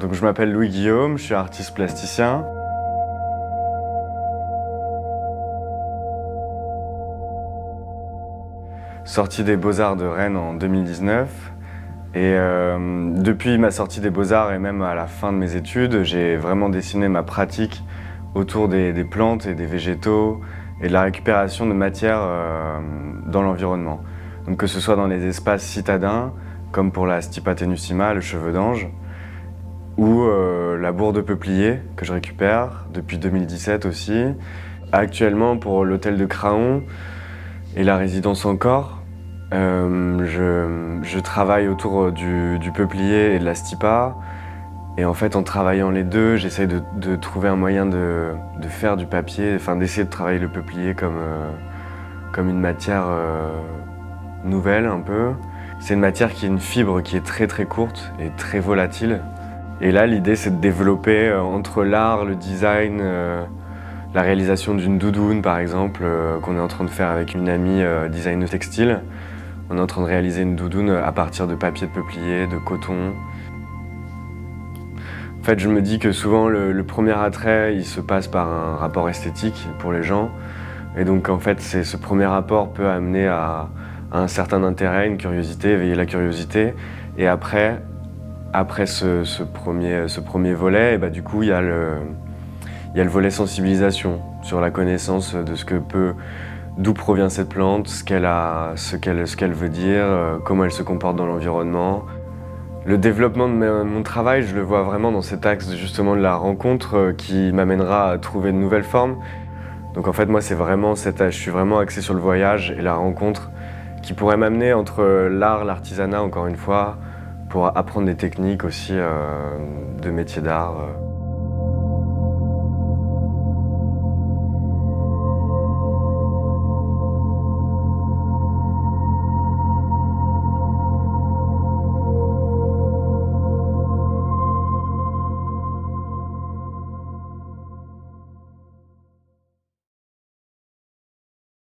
Donc je m'appelle Louis Guillaume, je suis artiste plasticien. Sorti des Beaux-Arts de Rennes en 2019. Et depuis ma sortie des Beaux-Arts et même à la fin de mes études, j'ai vraiment dessiné ma pratique autour des plantes et des végétaux et de la récupération de matière dans l'environnement. Donc que ce soit dans les espaces citadins, comme pour la Stipa tenuissima, le cheveu d'ange, ou la bourre de peuplier que je récupère depuis 2017 aussi. Actuellement pour l'hôtel de Craon et la résidence Encore, je travaille autour du peuplier et de la stipa. Et en fait, en travaillant les deux, j'essaie de trouver un moyen de faire du papier, enfin d'essayer de travailler le peuplier comme une matière nouvelle un peu. C'est une matière qui est une fibre qui est très très courte et très volatile. Et là, l'idée, c'est de développer entre l'art, le design, la réalisation d'une doudoune, par exemple, qu'on est en train de faire avec une amie designer textile. On est en train de réaliser une doudoune à partir de papier de peuplier, de coton. En fait, je me dis que souvent, le premier attrait, il se passe par un rapport esthétique pour les gens. Et donc, en fait, ce premier rapport peut amener à un certain intérêt, une curiosité, éveiller la curiosité. Et après ce premier volet, et bah, du coup, il y a le volet sensibilisation sur la connaissance de d'où provient cette plante, ce qu'elle veut dire, comment elle se comporte dans l'environnement. Le développement de mon travail, je le vois vraiment dans cet axe justement de la rencontre qui m'amènera à trouver de nouvelles formes. Donc en fait, moi, je suis vraiment axé sur le voyage et la rencontre qui pourrait m'amener entre l'art, l'artisanat, encore une fois, pour apprendre des techniques aussi de métiers d'art.